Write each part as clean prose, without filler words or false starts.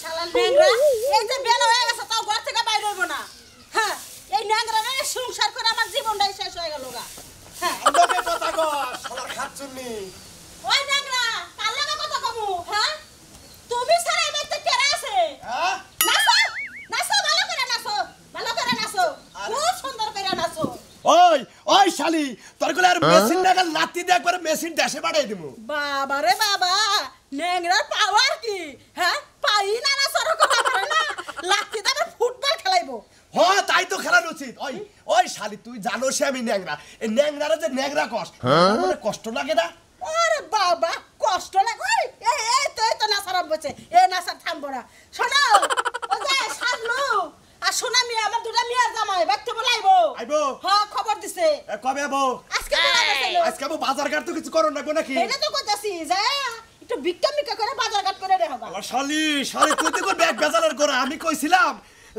শালা ন্যাংরা এই যে বেলা হয়ে গেছে তাও ঘর থেকে বাইরে হইব না হ্যাঁ এই ন্যাংরা রে সংসার করে আমার জীবনটাই শেষ হয়ে গেল গা হ্যাঁ লোকে কথা কর শালা খাচ্ছুনি ওই ন্যাংরা কাল লাগা কথা কমু হ্যাঁ তুমি সারা এই ব্যক্তি কেরা আছে হ্যাঁ নাচো নাচো ভালো করে নাচো খুব সুন্দর করে নাচো ওই ওই শালি তোর কোলে আর মেশিন নাগাল নাতি দে একবার মেশিন দেশে পাঠিয়ে দিমু বাবা রে বাবা ন্যাংরার পাওয়ার কি হ্যাঁ পাই না না সরকম পারে না লাত্তি দাবে ফুটবল খেলাইবো হ্যাঁ তাই তো খেলা উচিত ওই ওই শালি তুই জানোস আমি ন্যাংরা এই ন্যাংরারে যে ন্যাংরা কষ্ট মানে কষ্ট লাগে না আরে বাবা কষ্ট লাগে ওই এই তো নাসারাম বসে এই নাসার থামবো না শোনো ও যে সাজলু আর সোনা মিয়া আমার দুটা মিয়া জামাই ব্যক্তি বলাইবো আইবো হ্যাঁ খবর দিছে কবে আবো আজকে বলাইছিল আজকে আবো বাজার ঘাট তো কিছু করো না নাকি এটা তো কইতাছি যে একটু বিক্কা করে বাজার ঘাট করে রেখবা আমার শালি শালি তুই তো ব্যাগ বেজালের করে আমি কইছিলাম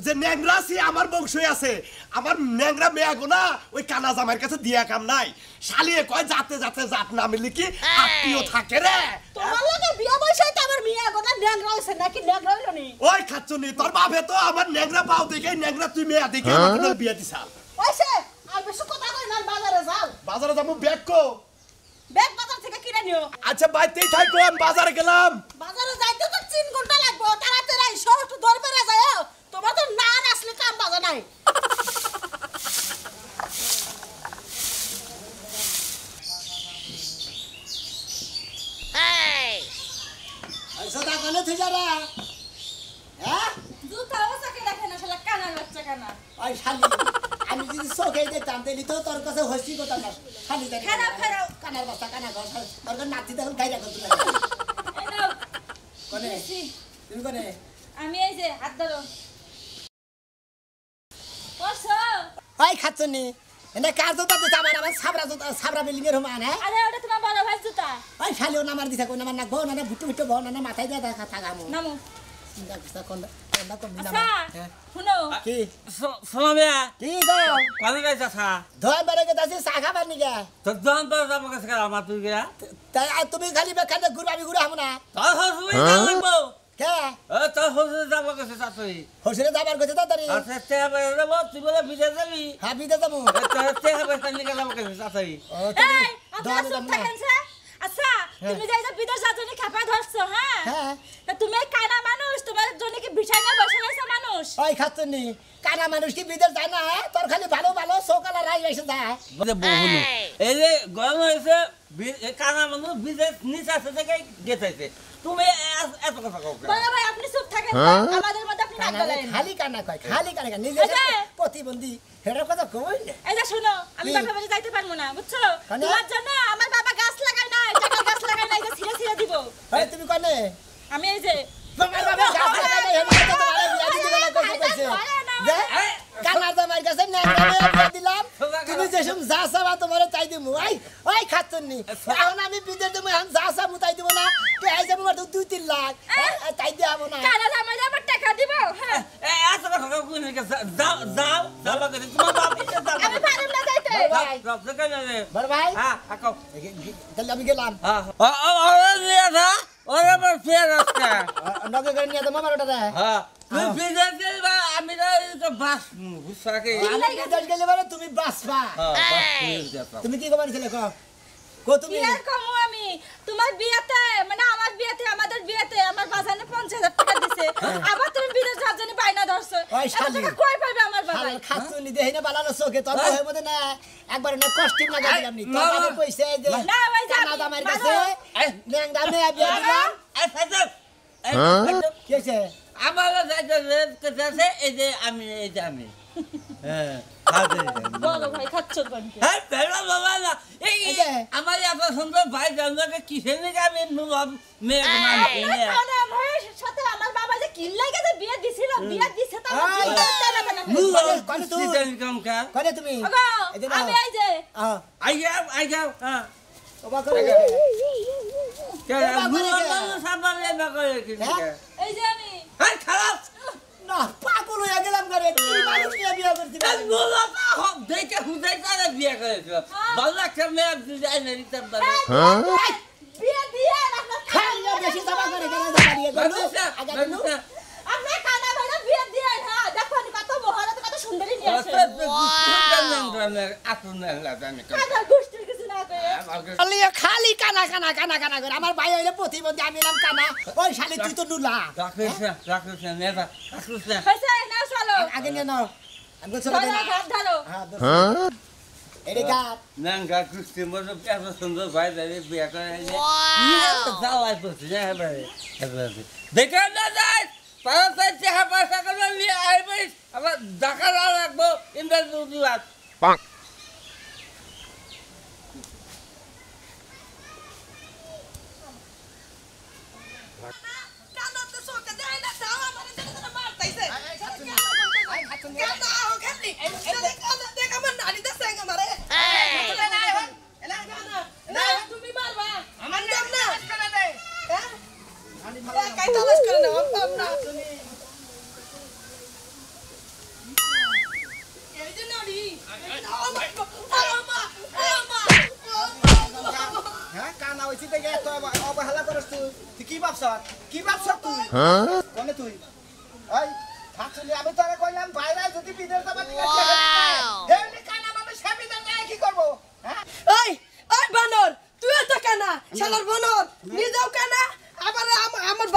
যে ন্যাংরা সি আমার বংশই আছে আমার ন্যাংরা মেয়া গোনা ওই কানা জামাইয়ের কাছে দিয়া কাম নাই শালি কয় যাতে জাত না মিলি কি আত্মীয় থাকে রে তোমার লাগে বিয়া বয়সে তো আমার মিয়া গোনা ন্যাংরা হইছে নাকি ন্যাংরা হইলো নি ওই খাচ্ছনি তোর বাপে তো আমার ন্যাংরা পাও দেখে ন্যাংরা তুই মেয়া দেখে আমাকে বিয়া দিছা ওইছে আর বেশি কথা কই না বাজারে যাও বাজারে যাবো ব্যাগ কো ব্যাগ বাজার থেকে কিনে নিও আচ্ছা বাইতেই থাকো আমি বাজারে গেলাম বাজারে যাইতে তো 3 ঘন্টা লাগবে তাড়াতাড়ি আইসো একটু দরবারে যাও তোমার তো না আসলে কাম বাজা নাই সদা কোনে তুই যারা হ্যাঁ দুটাও সাকে দেখে না শালা কানার বাচ্চা কানা ওই শালি আমি যদি চোখে দেখতাম তাহলে তো তোর কাছে হসি কথা না শালি দেখ খারাপ কানার বাচ্চা কানা ঘর তোর নাতি দেখুন গাইরা করতে এই নাও কোনে তুমি কোনে আমি এই যে হাত ধরো বসো ওই খাচ্ছনি এনে কার জুতা দিতে আমার সাবরা বিল্ডিং এর মান হ্যাঁ আরে ওটা তোমার বড় ভাই জুতা ওই শালিও নামার দিছে কোন নামার নাকবো না ভুট্টু বহ না মাথায় দিয়ে দেখা থাকামু নামো কোন কম আচ্ছা শুনো কি সোনামিয়া কি গো কোনে গাইছা সা ধোয়া বেড়ে গেছে চা খাবার নিগে তো দাম তো দাম কাছে করা আমার তুই গয়া তাই তুমি খালি বেখানে ঘুরাবি ঘুরাবো না তার হসুই লাগবো কে তার হসুই দাম কাছে সাতই হসিরে যাবার গেছে তাড়াতাড়ি আচ্ছা তে হবে দেব তুই বলে বিদেশ যাবি হ্যাঁ বিদে যাবো তে হবে তানি দাম কাছে সাতই এই আপনারা সব থাকেনছে আচ্ছা তুমি যাই যে বিদেশ যাওয়ার জন্য খাপা ধরছো হ্যাঁ হ্যাঁ তা তুমি কানা মানুষ তোমার জন্য কি বিছানা বসে আছে মানুষ ওই খাচ্ছনি কানা মানুষ কি বিদেশ যায় না তোর খালি ভালো ভালো সকালে রাই এসে যায় বলে বহু এই যে গরম হয়েছে কানা মানুষ বিদেশ নিচে আছে থেকে গেছে তুমি এত কথা কও বড় ভাই আপনি চুপ থাকেন আমাদের মধ্যে আপনি নাক গলায় খালি কানা কয় খালি কানা নিজে প্রতিবন্ধী হেরার কথা কই না এই যে শুনো আমি বাপের বাড়ি যাইতে পারবো না বুঝছো তোমার জন্য আমার বাবা গাছ লাগায় না টাকা গাছ লাগায় না এই যে ছিঁড়ে দিব এই তুমি কোনে আমি এই যে তোমার বাবা গাছ লাগায় না হেরার কথা তোমারে বিয়া দিতে গেলে কইছে কইছে দে কানা তোমার কাছে ন্যাংরা বিয়া দিলাম তুমি যেসব যা চাবা তোমারে চাই দিমু ওই খাচ্ছনি এখন আমি বিদেশ দেবো এখন যা চা মুতাই দিব না তুই আই যাবো মাত্র 2-3 লাখ চাই দিয়াবো না কানা জামাই আবার টাকা দিব হ্যাঁ এত কথা কও না যাও যাও যাও কাছে তোমার বাপ এটা যাও আমি পারব না যাইতে যাও যাও বড় ভাই হ্যাঁ আকাও তাহলে আমি গেলাম হ্যাঁ ওরে নিয়ে যা ওরে বল ফের আসছে নগে করে নিয়ে তো মামার ওটা দেয় হ্যাঁ তুই বিদেশ গেলে আমি তো বাস বুঝছাকে আমি বিদেশ গেলে মানে তুমি বাসবা তুমি কি খবর ছিলে কো তুমি কি আর কমু আমি তোমার বিয়েতে মানে আমার বিয়েতে আমাদের বিয়েতে আমার বাজানে 50,000 টাকা দিছে আবার তুমি বিদেশ যাওয়ার জন্য বাইনা ধরছো ওই শালি টাকা কই পাবে আমার বাবা খাচ্ছনি দেই না বালালো চোখে তোর হয়ে মধ্যে না একবার না কষ্টিম না দিলাম নি তোর মানে কইছে যে না ভাই যা কানা দামার কাছে ন্যাংরা মেয়ে বিয়া দিলাম এই ফাজল কি হইছে আমার যাইতে এই যে আমি হ্যাঁ বলো ভাই খাচ্ছ কোন হ্যাঁ বেলা বাবা না এই আমার এত সুন্দর ভাই জানলে কিসের নিকে আমি মেয়ে না ভাইয়ের সাথে আমার বাবা যে কিল লাগে যে বিয়ে দিছিল বিয়ে দিছে তো করে তুমি আমি এই যে আই যাও হ্যাঁ ওবা করে এই যে আমি খারাপ না পাগল হয়ে গেলাম করে কি মানুষ নিয়ে বিয়ে করছিস দেখে হুদাই তারা বিয়ে করেছিল ভালো একটা মেয়ে ডিজাইন নিতাম বিয়ে দিয়ে আপনার খাইয়া বেশি জামা করে গেলে দাঁড়িয়ে গেল আগে ধরনের আসুন না জানি কানা গোষ্ঠীর কিছু না কয়ে খালি খালি কানা কানা কানা কানা করে আমার ভাই হইলে প্রতিবন্ধী আমি নাম কানা ওই শালি তুই তো নুলা রাখছে নেতা রাখছে হইছে নাও চলো আগে নিয়ে নাও আমি বলছি ধরো ঘাট ধরো হ্যাঁ এরে গাত নাঙ্গা কুস্তি মতো এত সুন্দর ভাই দাঁড়িয়ে বিয়ে করে যাওয়াই করছে দেখে না যাই পাঁচ টাকা পয়সা করে নিয়ে আইবি আবার টাকা না রাখবো ইন্টারভিউ দিবার কানাতে সোকে দেয় না দাও আমার জন্য মারতাইছে তুমি মারবা আমার নাম না কাই তালাশ করে না পাম না তুমি এই যে নড়ি হ্যাঁ কানা হইছি দেখে তো অবহেলা করছ তুই কি ভাবছ তুই কোনে তুই ওই থাকলি আমি তোরে কইলাম বাইরে যদি বিদেশ যাবা ঠিক আছে এমনি কানা মানুষ হেবি দেন কি করব হ্যাঁ ওই ওই বানর তুই তো কানা শালার বানর নিজেও কানা আবার আমার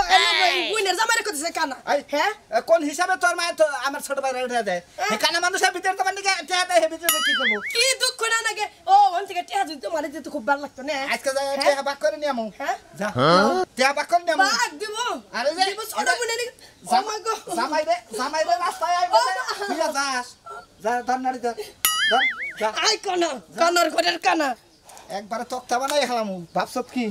বুইনের জামাইরে কইছে কানা হ্যাঁ কোন হিসাবে তোর মা তো আমার ছোট ভাই রেডা দেয় এই কানা মানুষের ভিতর তো মানে টিয়া দেয় হেবি কি করব কি দুঃখ না লাগে ও ওন থেকে টিয়া যদি তোমার দিতে খুব ভালো লাগতো না আজকে যাই টিয়া বাক করে নিয়ামু হ্যাঁ যা টিয়া বাক করে নিয়ামু বাগ দিব আরে যে দিব ছোট বুনের জামাগো জামাই দে রাস্তায় আইবে তুই যাস যা ধরনাড়ি ধর যা আই কানার ঘরের কানা একবারে তক্তা বানাই খালামু ভাবছত কি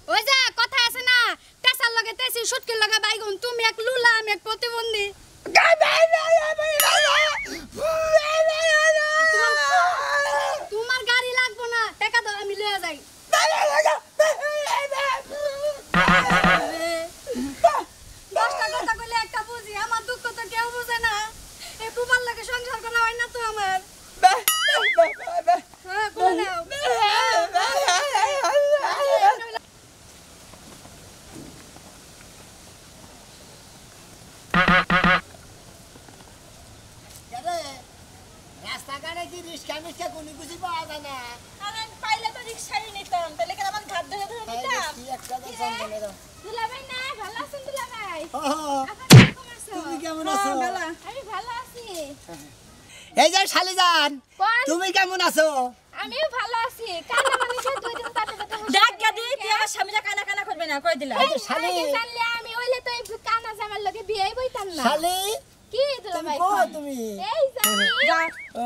ওই যে কথা আছে না টেসার লগে তেসি শুটকির লগে বাইগুন তুমি এক লুলা আমি এক প্রতিবন্ধী তোমার গাড়ি লাগবো না টাকা দাও আমি লয়ে যাই দশটা কথা কইলে একটা বুঝি আমার দুঃখ তো কেউ বুঝে না এই কুমার লাগে সংসার করা হয় না তো আমার হ্যাঁ করে নাও রাস্তাঘাটে কি রিস্কা মিস্কা কোনো কিছু পাওয়া যায় না আরে পাইলে তো রিকশাই নিতাম তাহলে কেন আমার ঘাট ধরে ধরে নিতাম কি একটা জঙ্গলের দুলাভাই না ভালো আছেন দুলাভাই তুমি কেমন আছো আমি ভালো আছি এই যে শালিজান কোন তুমি কেমন আছো আমিও ভালো আছি কানা মানুষের দুই দিন পাতে পাতে দেখ গাদি তুই আমার স্বামীরা কানা কানা করবে না কই দিলা এই যে শালি জানলে আমি ওইলে তো এই কানা জামার লগে বিয়েই বইতাম না শালি কি তুমি দুলাভাই কো তুমি এই জানি ও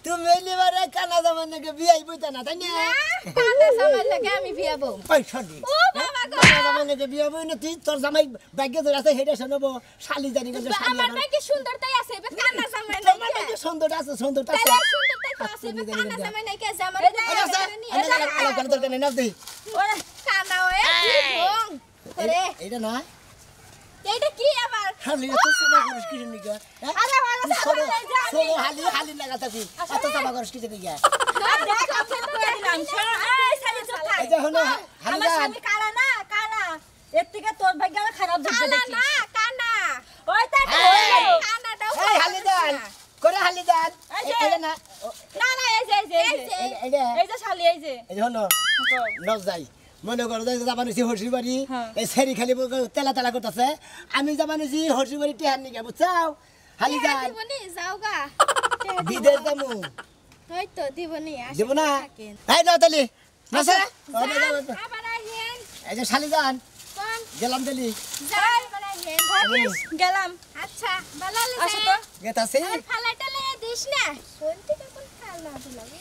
তুমি লিবারে কানা জামার নাকি বিয়াই বইতা না তাই না কানা জামার লগে আমি বিয়ে বউ ওই শালি ও বাবা গো কানা জামার নাকি বিয়া বই না তুই তোর জামাই ব্যাগে ধরে আছে হেডে শোনাবো শালি জানি গো শালি আমার নাকি সুন্দরতাই আছে এবার কানা জামাই তোমার নাই নাকি সুন্দর আছে তাহলে সুন্দরতাই তো আছে এবার কানা জামাই নাই কে জামাই আলাদা দরকার নেই না তুই ওরে কানা ওয়ে বং ওরে এইটা না এইটা কি আবার শালি এত সাবা করিস কি নিগা আরে ভালো সরো হালি লাগা থাকি এত সাবা করিস কি নিগা দেখ আমি তো দিলাম শোন এই শালি চুপ থাক এই যে হলো হালি আমার স্বামী কানা না কানা এর থেকে তোর ভাগ্য আমার খারাপ ধরতে কানা দেখি না কানা ওই তা কানা দাও এই হালি দান করে হালি দান এইটা না না না এই যে এইটা এই যে শালি এই যে এই হলো নজ যাই মনে করো যে যাবানুছি হরসি বাড়ি হ্যাঁ। এই সেরি খালি তেলা তেলা করতেছে আমি যাবানুছি হরসি বাড়ি টেহার নিকে বুঝছাও হালি দান দিবনি যাওগা বিদের দামু হই তো দিবনি আসে দেব না এই নাও তালি না স্যার আবার আইহেন এই যে শালি দান কোন গেলাম তালি যাই আবার আইহেন গেলাম আচ্ছা ভালো আসো লাগে তো গেতাছে আর ফালাটা লয়ে দিস না কোন থেকে কোন খালা দিলাগে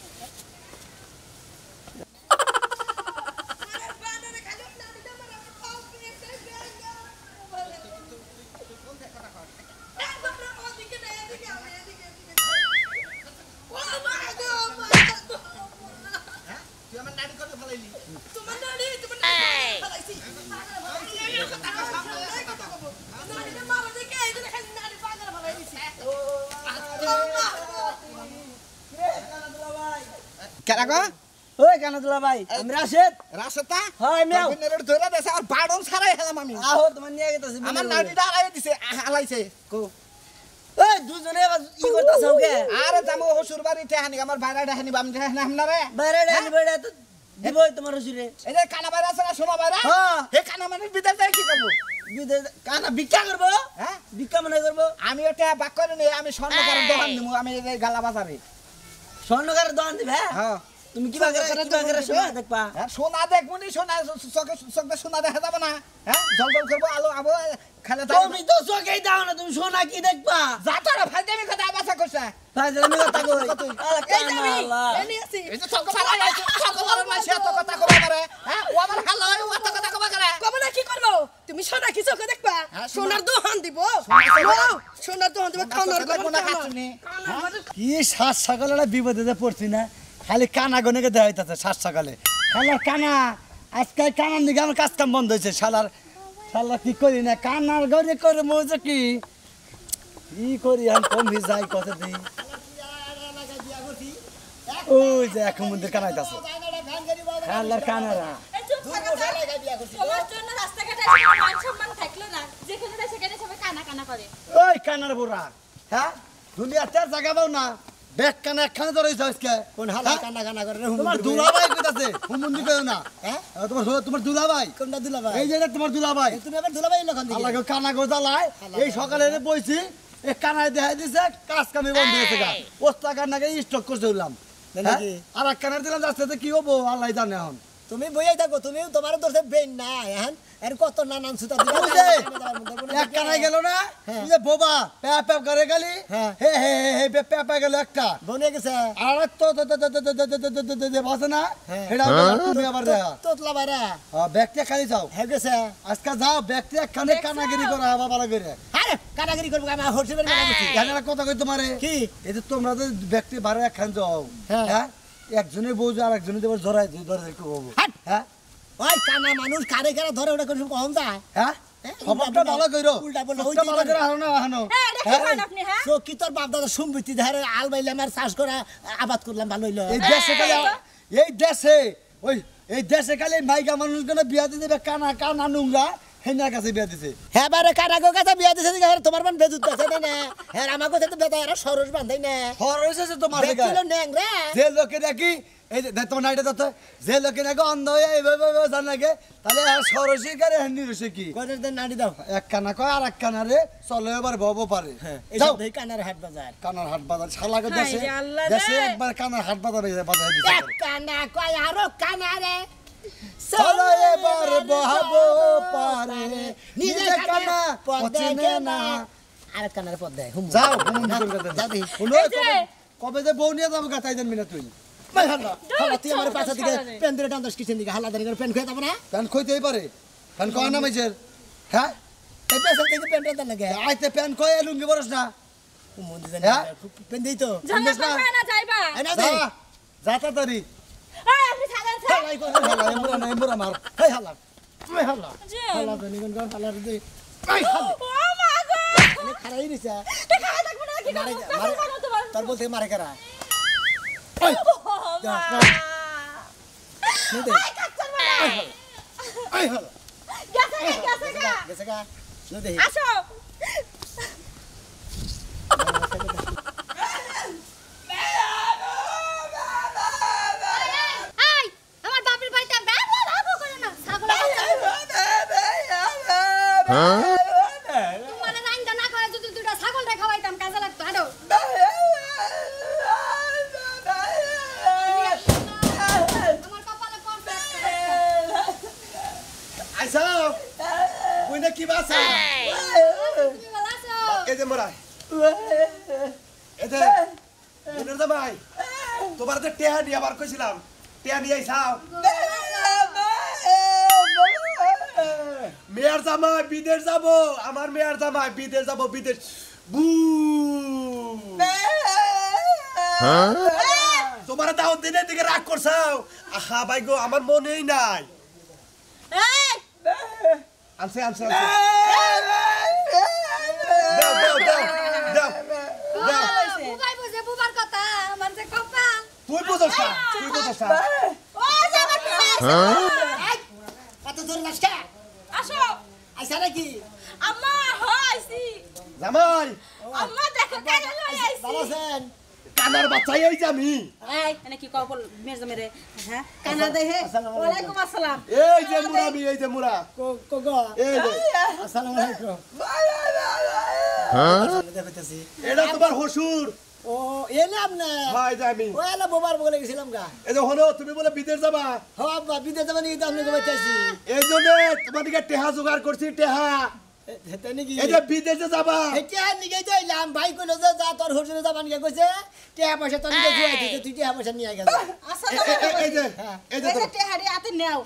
তুই আমার নাড়ি করে ফলাইলি তোমার নাড়ি ফলাইছি নাড়িতে মারা দেখে এই যে খালি নাড়ি পাগল ফলাই দিছি কেরা গো ওই কানাদুলা ভাই আমি রাশেদ রাস্তা হয় মিয়াও নেড়ে ধরে দেছে আর বাড়ন ছাড়াই হেলাম আমি আহো তোমার নিয়ে গেতাছি আমার নাড়িটা আলাই দিছে হালাইছে কো ওই দুজনে ই করতাছ ওকে আরে জামু হসুর বাড়িতে হানি আমার ভাইরা হানি বাম না রে বাইরে ডানি বাইরে তো দিবই তোমার হুজুরে এই যে কানা বাইরা আছে না সোনা বাইরা হ্যাঁ হে কানা মানে বিদেশ যায় কি করব বিদে কানা ভিক্ষা করবো হ্যাঁ ভিক্ষা মনে করবো আমি ওটা বাক করে নেই আমি স্বর্ণকারের দোকান দিমু আমি এই গালা বাজারে স্বর্ণকারের দোকান দিবে হ্যাঁ তুমি কি বাগের সময় দেখবা হ্যাঁ সোনা দেখবো নি সোনা চোখে চোখে সোনা দেখা যাবে না হ্যাঁ জল জল করবো আলো আবো খালে তুমি তো চোখেই দাও না তুমি সোনা কি দেখবা যাতারা ফাইদামি কথা আবাসা করছে ফাজলামি কথা কই আলা কানা এনে আছি এই যে চোখ ফালা যাইছে চোখ ফালা মাসে এত কথা কবা করে হ্যাঁ ও আমার হালো ও এত কথা কবা করে কবে না কি করবো তুমি সোনা কি চোখে দেখবা হ্যাঁ, সোনার দোকান দিব সোনার দোকান দিব কানার করবো না দোকান কাটুনি কি সাত সকালে বিপদে যে পড়ছি না খালি কানা গনেকে দেওয়া হইতাছে সাত সকালে শালার কানা আজকে কানার দিকে আমার কাজ কাম বন্ধ হয়েছে শালার শালা কি করি না কানার গনে করে মজা কি করি আমি কমবি যাই কত দিই ওই যে এখন মধ্যে কানাইতাছে শালার কানারা তোমার জন্য রাস্তাঘাটে মান সম্মান থাকলো না যেখানে যায় সেখানে সবাই কানা কানা করে ওই কানার বুড়া হ্যাঁ দুনিয়াতে জায়গা পাও না ব্যাগ কানা একখানে ধরেছ আজকে কোন হালা কানা কানা করে রে তোমার দুলাভাই কইতাছে হুমুন্দি কইও না হ্যাঁ তোমার দুলাভাই কোনটা দিলা ভাই এই যে তোমার দুলাভাই তুমি আবার দুলা ভাই লখন দিলা আল্লাহকে কানা গোজালায় এই সকালে বইছি এই কানায় দেখাই দিছে কাজ কামে বন্ধ হয়েছে গা ওস্তা কান্নাকে স্টক করতে হইলাম নাকি? আর এক কানার দিলাম রাস্তাতে কি হবো আল্লাহ জানে এখন তুমি বইয়াই থাকো তুমি তোমার দোষে বেন না এখন এর কত নানান সুতা দিলা ওই যে, এক কানায় গেল না এই যে বোবা প্যাপ প্যাপ করে গেলি হ্যাঁ। হে হে হে হে প্যাপ প্যাপ গেল একটা বনে গেছে আর তো বাসে না হ্যাঁ। এটা তুমি আবার দেখা তোতলা বাইরা ব্যক্তি খালি যাও হে গেছে আজকে যাও ব্যক্তি একখানে কানাগিরি করা হবা ভালো করে আরে কানাগিরি করব আমি হরছে বের করে গেছি এখানে কথা কই তোমারে কি এই যে তোমরা যে ব্যক্তি বারে একখান যাও হ্যাঁ। হ্যাঁ একজনে বউ আর একজনে দেবার জড়াই ধরে একটু বলবো হাট। হ্যাঁ ওই কানা মানুষ কারে কারে ধরে ওটা কোন কম যায় হ্যাঁ হ্যাঁ, খবরটা উল্টা ভালো কইরো উল্টা বললো, সবটা ওইটাই ভালো করে করে। হানো না হানো হ্যাঁ এটা কি করেন আপনি হ্যাঁ তো কি তোর বাপ দাদা সম্পত্তি ধারে আল বাইলে আমার চাষ করা আবাদ করলাম ভালো হইলো এই দেশে কালে এই দেশে ওই এই দেশে কালে মাইকা মানুষগুলো বিয়া দিতে দেবে কানা কানা নোংরা হেনার কাছে বিয়া দিছে হ্যাঁ বারে কানাগো কাছে বিয়া দিছে দিকে তোমার মান বেজুত আছে না হ্যাঁ আমার কাছে তো বেটা এরা সরস বান্ধাই না হর হইছে তোমার দেখছিল লেগে নেং রে যে লোকে নাকি এই যে তোমার নাইটা দতে যে লোকে নাকি অন্ধ হয়ে এইভাবে জান লাগে তাহলে আর সরসি করে হেনি রসে কি কয়টার দিন নাড়ি দাও এক কানা কয় আর এক কানা রে চলে এবার বব পারে এই যাও সব দেই কানার হাট বাজার কানার হাট বাজার শালাকে দেশে হায় রে আল্লাহ রে। দেশে একবার কানার হাট বাজার বাজার দিছে এক কানা কয় আরো কানা রে চলো এবার বহাবো পারে নিজে কানা পছনে না আর কানার পদ দেয় হুম যাও হুমুন করে দেন যাও দেখি। শুনো কবে যে বউ নিয়ে যাবো গাতাই জানবি না তুই ভাই হাল্লা হাল্লা তুই আমার পাশা দিকে পেন ধরে টান দশ কিচেন দিকে হাল্লা দাঁড়িয়ে করে পেন খেয়ে যাবো না প্যান কইতেই পারে প্যান কয় না মাইছের হ্যাঁ এই পেশা থেকে পেন টান লাগে আইতে প্যান কয় লুঙ্গি বরস না মুদি জানি হ্যাঁ? পেন দেই তো জানা না। করবে না যাইবা এই না যা দে যা তাড়াতাড়ি এই আপনি ছাগল ছাগ হাল্লাই কই হালা এমরা না এমরা মার হেই হালা এই হালা যে হাল্লা জানি কোন কোন হাল্লা দে ও মা গো আমি খারাই দিছা তে খাওয়া থাকবে না কি মারে করব মারে তোমার তোর বলতে মারে কারা নে দে এই হালা গেছে গা গেছে গা নে দে আসো এই আমার বাপের বাড়িতে বাবু বাবু করে না ছাগল তোমার রাইন্দা না করে যদি দুটো ছাগল রে খাওয়াইতাম কাজে লাগতো হাডো আমার কপালে পড়ছে আইসা কইনা কি বাসা তুমি ভালো আছো এই যে মরা এতে এদের দা ভাই তোমার তো টেহা নিয়ে আবার কইছিলাম টেহা নিয়ে আইসাও মেয়ার জামাই বিদেশ যাব আমার মেয়ার জামাই বিদেশ যাব বিদেশ বু তোমার দাওয়াত দিনে দিকে রাগ করছাও আহা ভাই গো আমার মনেই নাই এই আনছে আনছে আনছে দাও দাও দাও দাও দাও বুবাই বুঝে বুবার কথা আমার যে কপাল তুই বুঝছ না তুই বুঝছ না ও জামাই এত জোর লাস্কা আসো আইসা নাকি আম্মা হইছি জামাই আম্মা দেখো কানা লই আইছি ভালো আছেন কানার বাচ্চাই এই যে আমি এই এনে কি কবল মেজে মেরে হ্যাঁ কানা দেহে ওয়ালাইকুম আসসালাম এই যে মুরাবি এই যে মুরা কোগো এই যে আসসালামু আলাইকুম দেখতেছি এটা তোমার হসুর ও এনে আপনি ভাই যে আমি ও এলা বোবার বলে গেছিলাম গা এই যে হলো তুমি বলে বিদেশ যাবা হ আব্বা বিদেশ যাবেন কি আপনি কবে চাইছি এই জন্য তোমার দিকে টেহা জোগাড় করছি টেহা হেতে নাকি এই যে বিদেশে যাবা এটা নিকে যাইলাম ভাই কইলো যে যা তোর হোটেলে যাবান কে কইছে টাকা পয়সা তোর নিকে জুয়াই দিতে তুই টাকা পয়সা নিয়ে গেছ এই যে এই যে এই যে টেহারি হাতে নেও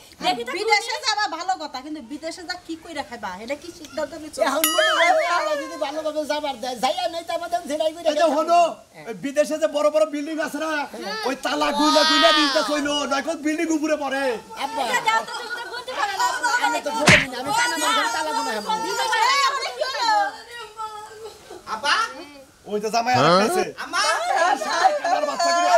বিদেশে যাবা ভালো কথা কিন্তু বিদেশে যা কি কইরা খাইবা এটা কি সিদ্ধান্ত নিছো এখন মনে হয় আল্লাহ যদি ভালোভাবে যাবার দেয় যাইয়া নাই তা আমাদের ছেড়াই করে এই যে হলো বিদেশে যে বড় বড় বিল্ডিং আছে না ওই তালা গুইলা গুইলা দিতে কইলো নয়কো বিল্ডিং উপরে পড়ে আব্বা যাও তো তুমি তো গুনতে পারো না আমি তো ভুলে নি আমি কানা মানুষ তালা গুনা হাম আপা ওই যে জামাই আসছে আমা কানার বাচ্চা করে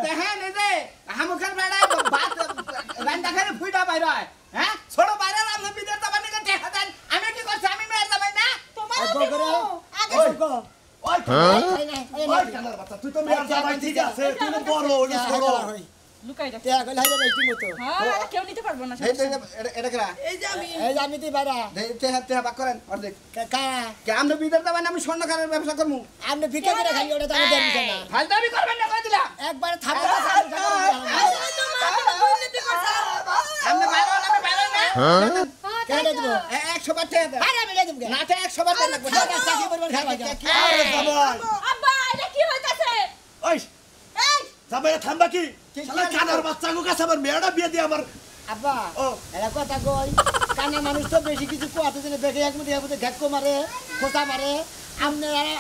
দেখেন এই যে হামুখান বেড়ায় ভাত রান্না করে ফুইটা বাইর হয় হ্যাঁ ছোট বাইরে আপনি বিদেশ যাবেন না দেখা দেন আমি কি করছি আমি মেয়ের যাবেন না তোমার ওই গো ওই এই না এই না ওই কানার বাচ্চা তুই তো মেয়ের জামাই ঠিক আছে তুই তো বড় ওই ছোট লুকাই রাখ টাকা কইলা হাইরা রাইছি মতো হ্যাঁ কেউ নিতে পারবো না এই এটা করা এই যে আমি তুই বাইরা তে বাক করেন অর্ধেক কা কে আমরা বিদেশ যাবেন আমি স্বর্ণকারের ব্যবসা করবো আপনি ভিক্ষা করে খালি ওটা তো আমি দেন না ফালতামি করবেন না কই দিলাম একবার থাপড়া আপনি বাইরে আমি বাইরে না কেন দেব 100 বার টাকা দেন আরে আমি দেব কে না 100 বার দেন লাগবে চাকরি করবার খাওয়া যায় আরে জামাই আব্বা এটা কি হইতাছে ওই এই জামাই থামবা কি শালা কানার বাচ্চা গো কাছে আমার মেয়েটা বিয়ে দিয়ে আমার আব্বা ও এরা কথা কই কানা মানুষ তো বেশি কিছু কোয়াতে দিলে বেগে এক মুঠি মধ্যে ঘাক্কো মারে খোঁচা মারে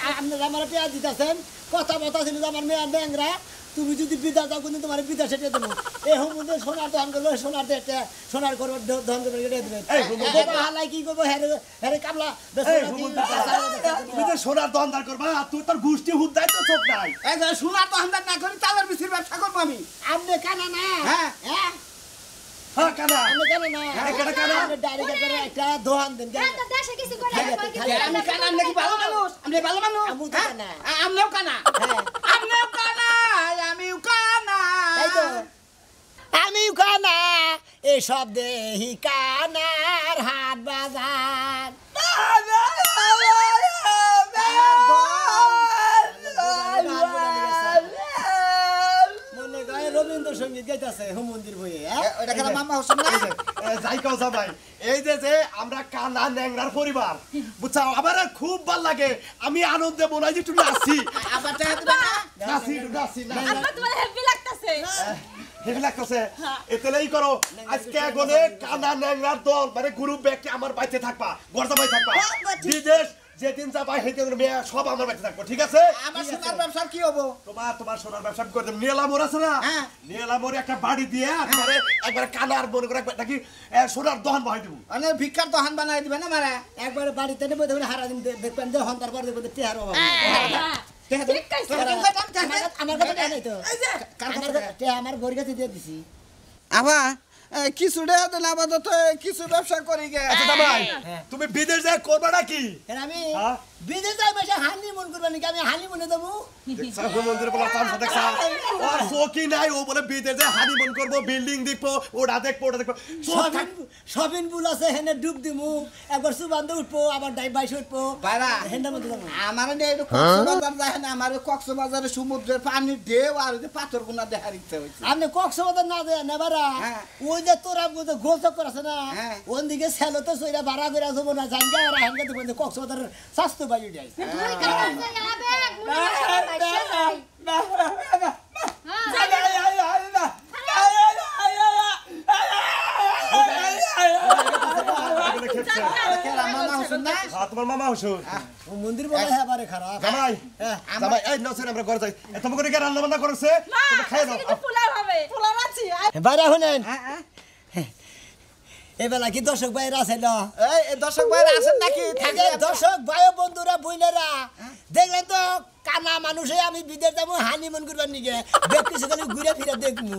আপনারা আমার পেঁয়াজ দিতেছেন কথা বতা ছিল আমার মেয়ে ড্যাংরা তুমি যদি বিদা যাও কিন্তু তোমার বিদা সেটে দেবো এই হুমুদে সোনার দহন করবো সোনার দেখতে সোনার করবো দহন করবো এটা দেবেন এই হুমুদ হালাই কি করবো হ্যারে কামলা এই হুমুদ তুমি যে সোনার দন্দার করবা তুই তোর গুষ্টি হুদ্দাই তো চোখ নাই এই যে সোনার তো হান্দার না করি তালের বিসির ব্যবসা করবো আমি আপনি কানা না হ্যাঁ। হ্যাঁ হ্যাঁ কানা আপনি কানা না কেডা কানা? আপনি ডাইরেক্ট করে একটা দোহান দেন তো দেশে কিছু করে আমি কানা আপনি কি ভালো মানুষ আপনি ভালো মানুষ আমিও তো কানা। আপনিও কানা হ্যাঁ আপনিও কানা আমিও কানা তাই তো আমি কানা এসব দেহি কানার হাট বাজার মনে গায়ে রবীন্দ্রসঙ্গীত গাইতেছে হুমন্দির বইয়ে ওটা কেন মামা হোসেন না যাই কাও জামাই এই যে আমরা কানা ন্যাংরার পরিবার বুঝছো আমার আর খুব ভাল লাগে আমি আনন্দে বলাই যে তুমি আসি আবার টাকা দিবেন না নাসি নাসি না আব্বা তোমার হেভি লাগতাছে হেভি লাগতেছে এতেলেই করো আজকে গনে কানা ন্যাংরার দল মানে গ্রুপ ব্যাগকে আমার বাইতে থাকবা গর্দাবাই থাকবা বিদেশ যেদিন যাবা সেদিন মেয়ে সব আমার বাইতে থাকবো ঠিক আছে আমার সোনার ব্যবসা কি হবো তোমার সোনার ব্যবসা করে দেব নিলামোর আছে না হ্যাঁ। নিলামোর একটা বাড়ি দিয়ে একবারে একবারে কানার মনে করে নাকি সোনার দহন বহাই দেবো মানে ভিক্ষার দোকান বানাই দিবেন না মারা একবার বাড়িতে নেবো দেখুন হারা দিন দেখবেন যে হন্তার পর দেখবেন টেহার অভাব টাকা দেন আমার কথা নাই তো আমার গড়ি কাছে দিয়ে দিছি আবার কিছু টাকা দেন আপাতত কিছু ব্যবসা করি গে আচ্ছা জামাই তুমি বিদেশ যায় করবা নাকি আমি হ্যাঁ? বিদেশ যাই বসে হানি মন করবেন নাকি আমি হানি মনে দেবো দেখছা মন্দির বলা চান্স দেখছা আর সকি নাই ও বলে বিদেশ যায় হানিমুন করবো বিল্ডিং দেখবো ওটা দেখবো সবিন বুল আছে হেনে ডুব দিমু একবার সুবান্ধে উঠবো আবার ডাই বাইশ উঠবো বাইরা হেন্দার মধ্যে যাবো আমার কক্সবাজার যায় না আমার কক্সবাজারের সমুদ্রের পানির ঢেউ আর ওই যে পাথর গুনা দেখার ইচ্ছা হয়েছে আপনি কক্সবাজার না দেয় নেবারা হ্যাঁ। ওই যে তোরা বুঝে গোল চক্কর আছে না হ্যাঁ। ওন দিকে সেলো তো সইরা ভাড়া করে আসবো না জানগা আর হানগা দেখবেন যে কক্সবাজার স্বাস্থ্য বায়ু যায় তোমার মামা শ্বশুর ও মন্দির বলে হ্যাঁ বারে খারাপ জামাই জামাই এই নছেন আমরা ঘরে যাই তোমাকে করে কি রান্না বান্না করেছে তুমি খাই নাও পোলাও হবে পোলাও আছে বাইরে শুনেন এবেলা কি দর্শক ভাইরা আছে না এই দর্শক ভাইরা আছেন নাকি থাকে দর্শক ভাই বন্ধুরা বইনেরা দেখলেন তো কানা মানুষে আমি বিদেশ যাবো হানিমুন করবার নিকে বেশ কিছু ঘুরে ফিরে দেখবো